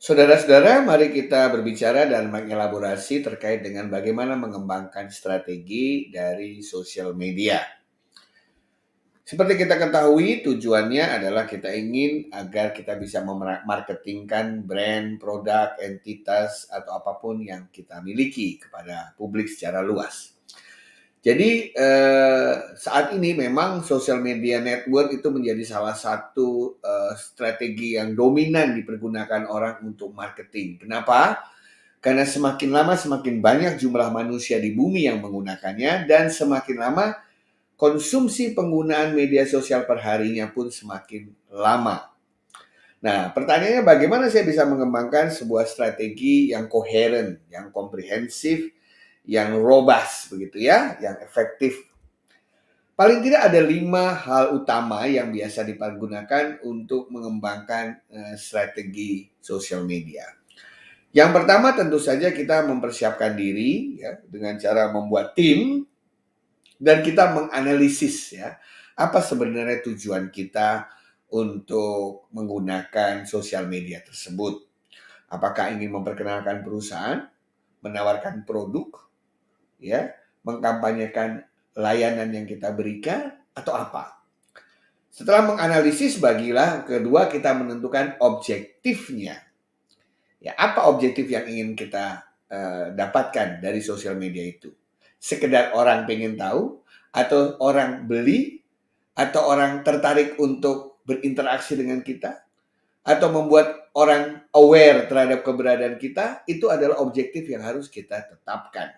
Saudara-saudara, mari kita berbicara dan mengelaborasi terkait dengan bagaimana mengembangkan strategi dari sosial media. Seperti kita ketahui, tujuannya adalah kita ingin agar kita bisa memarketingkan brand, produk, entitas, atau apapun yang kita miliki kepada publik secara luas. Jadi saat ini memang social media network itu menjadi salah satu strategi yang dominan dipergunakan orang untuk marketing. Kenapa? Karena semakin lama semakin banyak jumlah manusia di bumi yang menggunakannya dan semakin lama konsumsi penggunaan media sosial perharinya pun semakin lama. Nah, pertanyaannya bagaimana saya bisa mengembangkan sebuah strategi yang koheren, yang komprehensif, yang robust begitu ya, yang efektif. Paling tidak ada 5 hal utama yang biasa dipergunakan untuk mengembangkan strategi sosial media. Yang pertama tentu saja kita mempersiapkan diri ya dengan cara membuat tim dan kita menganalisis ya apa sebenarnya tujuan kita untuk menggunakan sosial media tersebut. Apakah ingin memperkenalkan perusahaan, menawarkan produk, ya, mengkampanyekan layanan yang kita berikan atau apa? Setelah menganalisis, bagilah kedua kita menentukan objektifnya. Ya, apa objektif yang ingin kita dapatkan dari sosial media itu? Sekedar orang pengen tahu, atau orang beli, atau orang tertarik untuk berinteraksi dengan kita, atau membuat orang aware terhadap keberadaan kita, itu adalah objektif yang harus kita tetapkan.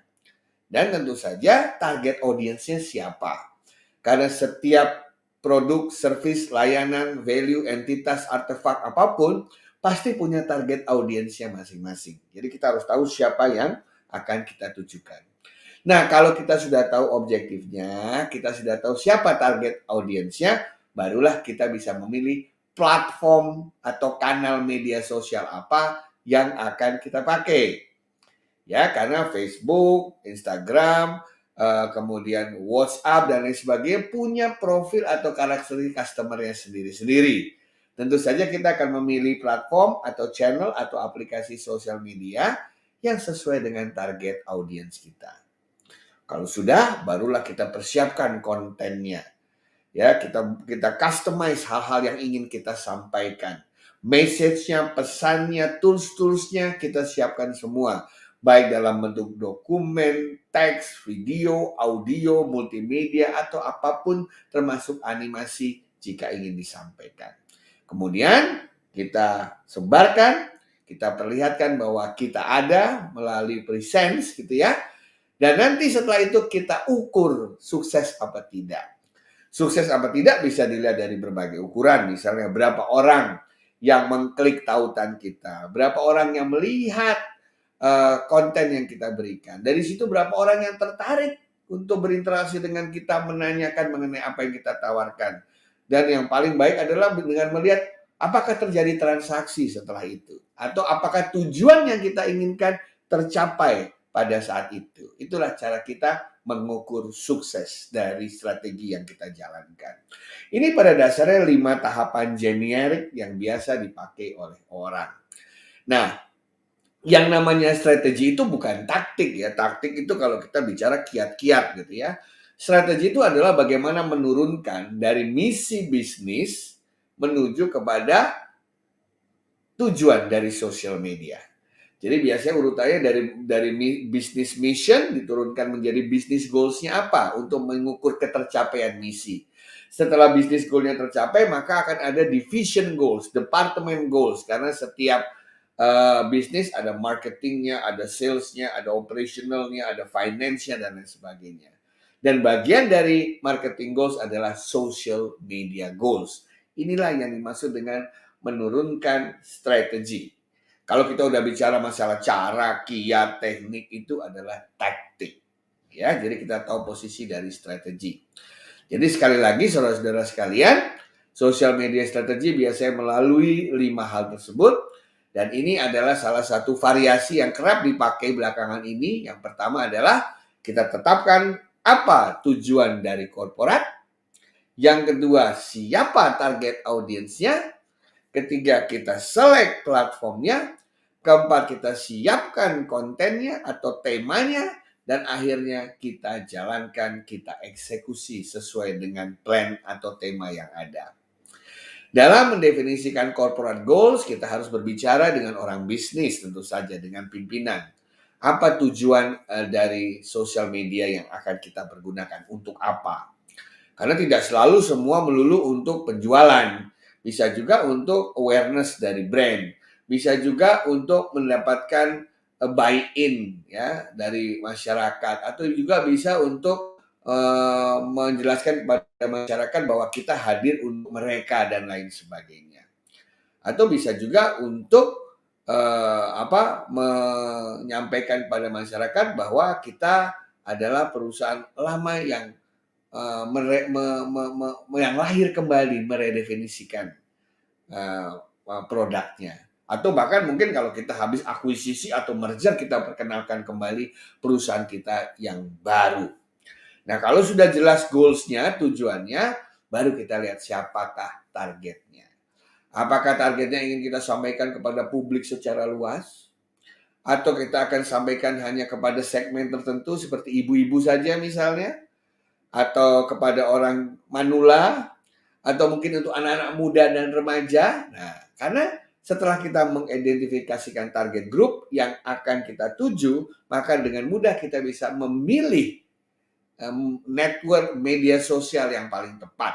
Dan tentu saja target audiensnya siapa. Karena setiap produk, service, layanan, value, entitas, artefak apapun pasti punya target audiensnya masing-masing. Jadi kita harus tahu siapa yang akan kita tujukan. Nah, kalau kita sudah tahu objektifnya, kita sudah tahu siapa target audiensnya, barulah kita bisa memilih platform atau kanal media sosial apa yang akan kita pakai. Ya, karena Facebook, Instagram, kemudian WhatsApp dan lain sebagainya punya profil atau karakteristik customer-nya sendiri-sendiri. Tentu saja kita akan memilih platform atau channel atau aplikasi sosial media yang sesuai dengan target audiens kita. Kalau sudah, barulah kita persiapkan kontennya. Ya, kita customize hal-hal yang ingin kita sampaikan. Message-nya, pesannya, tools-toolsnya kita siapkan semua. Baik dalam bentuk dokumen, teks, video, audio, multimedia, atau apapun termasuk animasi jika ingin disampaikan. Kemudian kita sebarkan, kita perlihatkan bahwa kita ada melalui presence gitu ya. Dan nanti setelah itu kita ukur sukses apa tidak. Sukses apa tidak bisa dilihat dari berbagai ukuran. Misalnya berapa orang yang mengklik tautan kita. Berapa orang yang melihat konten yang kita berikan. Dari situ berapa orang yang tertarik untuk berinteraksi dengan kita, menanyakan mengenai apa yang kita tawarkan. Dan yang paling baik adalah dengan melihat apakah terjadi transaksi setelah itu. Atau apakah tujuan yang kita inginkan tercapai pada saat itu. Itulah cara kita mengukur sukses dari strategi yang kita jalankan. Ini pada dasarnya 5 tahapan generik yang biasa dipakai oleh orang. Nah, yang namanya strategi itu bukan taktik ya. Taktik itu kalau kita bicara kiat-kiat gitu ya. Strategi itu adalah bagaimana menurunkan dari misi bisnis menuju kepada tujuan dari sosial media. Jadi biasanya urutannya dari business mission diturunkan menjadi business goals-nya apa untuk mengukur ketercapaian misi. Setelah business goal-nya tercapai, maka akan ada division goals, department goals, karena setiap bisnis ada marketingnya, ada salesnya, ada operationalnya, ada finance-nya dan lain sebagainya. Dan bagian dari marketing goals adalah social media goals. Inilah yang dimaksud dengan menurunkan strategi. Kalau kita udah bicara masalah cara, kiat, teknik itu adalah taktik. Ya, jadi kita tahu posisi dari strategi. Jadi sekali lagi saudara-saudara sekalian, social media strategi biasanya melalui 5 hal tersebut. Dan ini adalah salah satu variasi yang kerap dipakai belakangan ini. Yang pertama adalah kita tetapkan apa tujuan dari korporat. Yang kedua, siapa target audiensnya. Ketiga, kita select platformnya. Keempat, kita siapkan kontennya atau temanya, dan akhirnya kita jalankan, kita eksekusi sesuai dengan plan atau tema yang ada. Dalam mendefinisikan corporate goals, kita harus berbicara dengan orang bisnis, tentu saja dengan pimpinan. Apa tujuan dari sosial media yang akan kita pergunakan? Untuk apa? Karena tidak selalu semua melulu untuk penjualan. Bisa juga untuk awareness dari brand. Bisa juga untuk mendapatkan buy-in ya dari masyarakat, atau juga bisa untuk menjelaskan kepada masyarakat bahwa kita hadir untuk mereka dan lain sebagainya. Atau bisa juga untuk menyampaikan kepada masyarakat bahwa kita adalah perusahaan lama yang yang lahir kembali, meredefinisikan produknya. Atau bahkan mungkin kalau kita habis akuisisi atau merger, kita perkenalkan kembali perusahaan kita yang baru. Nah, kalau sudah jelas goals-nya, tujuannya, baru kita lihat siapakah targetnya. Apakah targetnya ingin kita sampaikan kepada publik secara luas? Atau kita akan sampaikan hanya kepada segmen tertentu seperti ibu-ibu saja misalnya? Atau kepada orang manula? Atau mungkin untuk anak-anak muda dan remaja? Nah, karena setelah kita mengidentifikasikan target grup yang akan kita tuju, maka dengan mudah kita bisa memilih network media sosial yang paling tepat.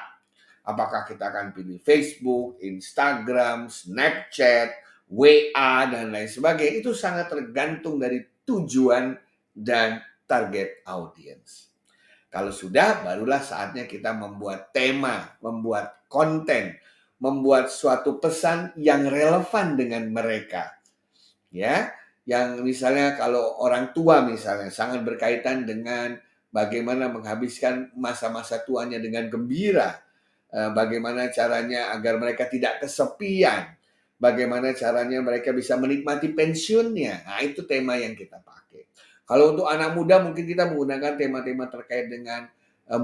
Apakah kita akan pilih Facebook, Instagram, Snapchat, WA, dan lain sebagainya. Itu sangat tergantung dari tujuan dan target audience. Kalau sudah, barulah saatnya kita membuat tema, membuat konten, membuat suatu pesan yang relevan dengan mereka. Ya, yang misalnya kalau orang tua misalnya sangat berkaitan dengan bagaimana menghabiskan masa-masa tuanya dengan gembira. Bagaimana caranya agar mereka tidak kesepian. Bagaimana caranya mereka bisa menikmati pensiunnya. Nah, itu tema yang kita pakai. Kalau untuk anak muda mungkin kita menggunakan tema-tema terkait dengan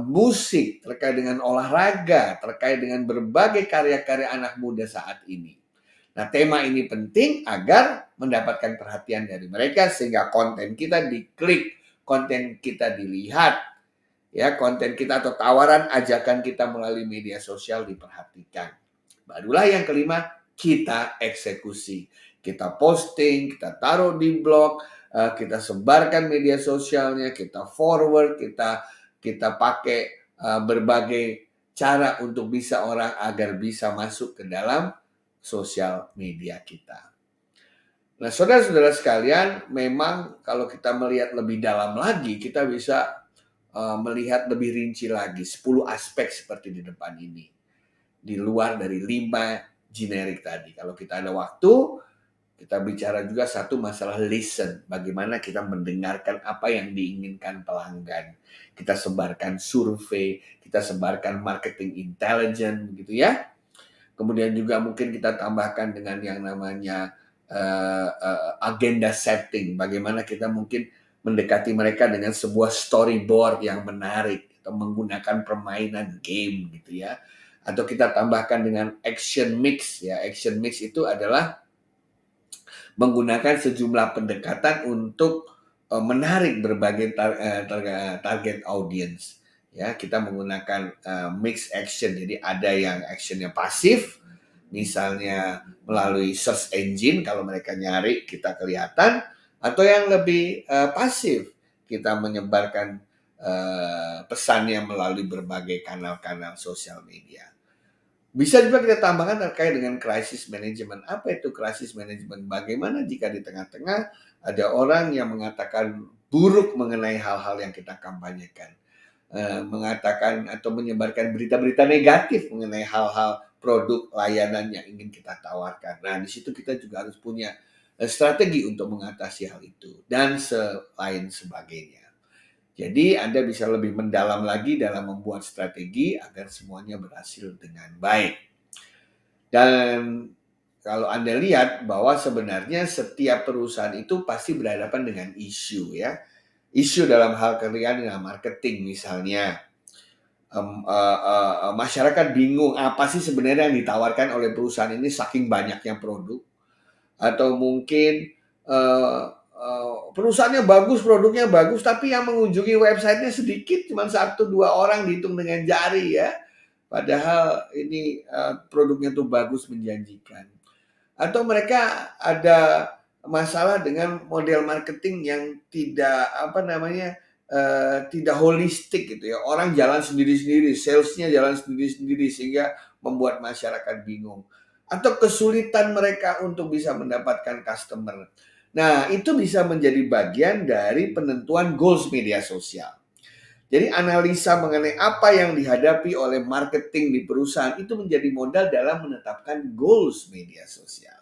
musik, terkait dengan olahraga, terkait dengan berbagai karya-karya anak muda saat ini. Nah, tema ini penting agar mendapatkan perhatian dari mereka sehingga konten kita diklik, konten kita dilihat, ya, konten kita atau tawaran ajakan kita melalui media sosial diperhatikan. Barulah yang kelima, kita eksekusi. Kita posting, kita taruh di blog, kita sebarkan media sosialnya, kita forward, kita pakai berbagai cara untuk bisa orang agar bisa masuk ke dalam sosial media kita. Nah, saudara-saudara sekalian, memang kalau kita melihat lebih dalam lagi, kita bisa melihat lebih rinci lagi 10 aspek seperti di depan ini. Di luar dari 5 generik tadi. Kalau kita ada waktu, kita bicara juga satu masalah listen. Bagaimana kita mendengarkan apa yang diinginkan pelanggan. Kita sebarkan survei, kita sebarkan marketing intelligence gitu ya. Kemudian juga mungkin kita tambahkan dengan yang namanya agenda setting. Bagaimana kita mungkin mendekati mereka dengan sebuah storyboard yang menarik atau menggunakan permainan game gitu ya. Atau kita tambahkan dengan action mix ya. Action mix itu adalah menggunakan sejumlah pendekatan untuk menarik berbagai target audience. Ya, kita menggunakan mix action. Jadi ada yang actionnya pasif, misalnya melalui search engine kalau mereka nyari kita kelihatan, atau yang lebih pasif, kita menyebarkan pesannya melalui berbagai kanal-kanal sosial media. Bisa juga kita tambahkan terkait dengan crisis management. Apa itu crisis management? Bagaimana jika di tengah-tengah ada orang yang mengatakan buruk mengenai hal-hal yang kita kampanyekan, mengatakan atau menyebarkan berita-berita negatif mengenai hal-hal produk layanan yang ingin kita tawarkan. Nah, di situ kita juga harus punya strategi untuk mengatasi hal itu dan lain sebagainya. Jadi Anda bisa lebih mendalam lagi dalam membuat strategi agar semuanya berhasil dengan baik. Dan kalau Anda lihat bahwa sebenarnya setiap perusahaan itu pasti berhadapan dengan isu ya. Isu dalam hal kerjaan dengan marketing misalnya. Masyarakat bingung apa sih sebenarnya yang ditawarkan oleh perusahaan ini saking banyaknya produk. Atau mungkin eh, perusahaannya bagus, produknya bagus, tapi yang mengunjungi websitenya sedikit, cuma 1-2 orang dihitung dengan jari ya. Padahal ini produknya tuh bagus, menjanjikan. Atau mereka ada masalah dengan model marketing yang tidak tidak holistik gitu ya. Orang jalan sendiri-sendiri, salesnya jalan sendiri-sendiri sehingga membuat masyarakat bingung. Atau kesulitan mereka untuk bisa mendapatkan customer. Nah, itu bisa menjadi bagian dari penentuan goals media sosial. Jadi analisa mengenai apa yang dihadapi oleh marketing di perusahaan itu menjadi modal dalam menetapkan goals media sosial.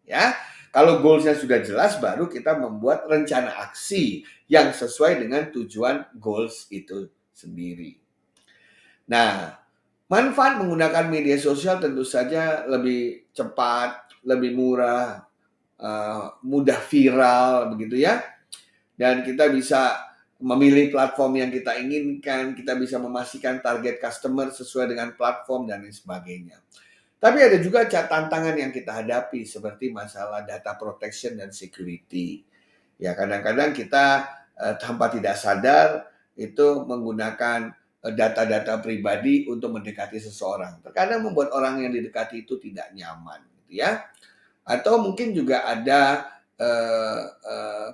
Ya, kalau goalsnya sudah jelas, baru kita membuat rencana aksi yang sesuai dengan tujuan goals itu sendiri. Nah, manfaat menggunakan media sosial tentu saja lebih cepat, lebih murah, mudah viral, begitu ya. Dan kita bisa memilih platform yang kita inginkan, kita bisa memastikan target customer sesuai dengan platform dan lain sebagainya. Tapi ada juga tantangan yang kita hadapi seperti masalah data protection dan security. Ya, kadang-kadang kita tanpa tidak sadar itu menggunakan data-data pribadi untuk mendekati seseorang. Terkadang membuat orang yang didekati itu tidak nyaman, gitu ya. Atau mungkin juga ada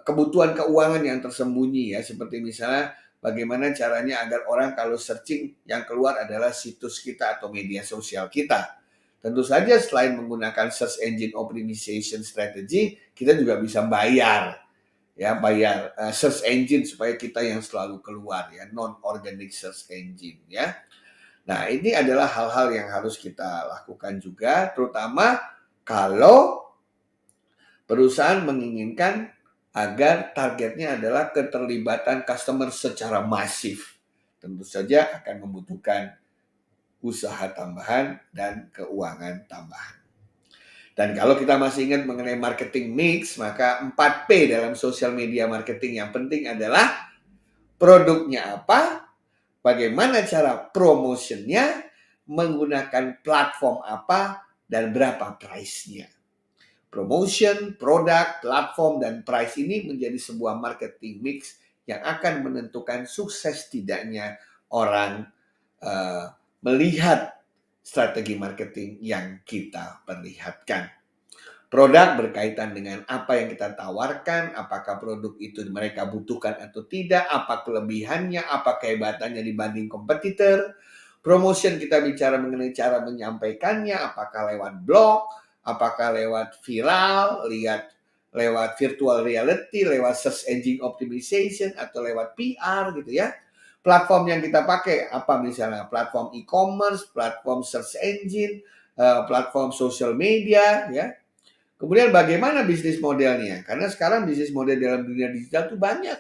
kebutuhan keuangan yang tersembunyi ya, seperti misalnya bagaimana caranya agar orang kalau searching yang keluar adalah situs kita atau media sosial kita. Tentu saja selain menggunakan search engine optimization strategy, kita juga bisa bayar search engine supaya kita yang selalu keluar ya, non organic search engine ya. Nah, ini adalah hal-hal yang harus kita lakukan juga, terutama kalau perusahaan menginginkan agar targetnya adalah keterlibatan customer secara masif. Tentu saja akan membutuhkan usaha tambahan dan keuangan tambahan. Dan kalau kita masih ingat mengenai marketing mix, maka 4P dalam social media marketing yang penting adalah produknya apa, bagaimana cara promotionnya, menggunakan platform apa, dan berapa price-nya. Promotion, produk, platform, dan price ini menjadi sebuah marketing mix yang akan menentukan sukses tidaknya orang melihat strategi marketing yang kita perlihatkan. Produk berkaitan dengan apa yang kita tawarkan, apakah produk itu mereka butuhkan atau tidak, apa kelebihannya, apa kehebatannya dibanding kompetitor. Promotion kita bicara mengenai cara menyampaikannya, apakah lewat blog, apakah lewat viral, lewat virtual reality, lewat search engine optimization, atau lewat PR gitu ya. Platform yang kita pakai apa misalnya? Platform e-commerce, platform search engine, platform social media ya. Kemudian bagaimana bisnis modelnya? Karena sekarang bisnis model dalam dunia digital itu banyak.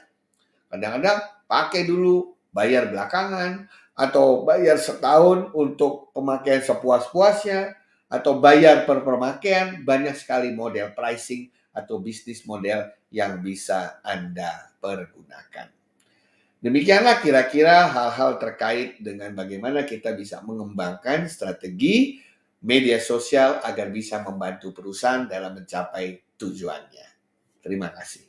Kadang-kadang pakai dulu, bayar belakangan, atau bayar setahun untuk pemakaian sepuas-puasnya, atau bayar per pemakaian. Banyak sekali model pricing atau bisnis model yang bisa Anda pergunakan. Demikianlah kira-kira hal-hal terkait dengan bagaimana kita bisa mengembangkan strategi media sosial agar bisa membantu perusahaan dalam mencapai tujuannya. Terima kasih.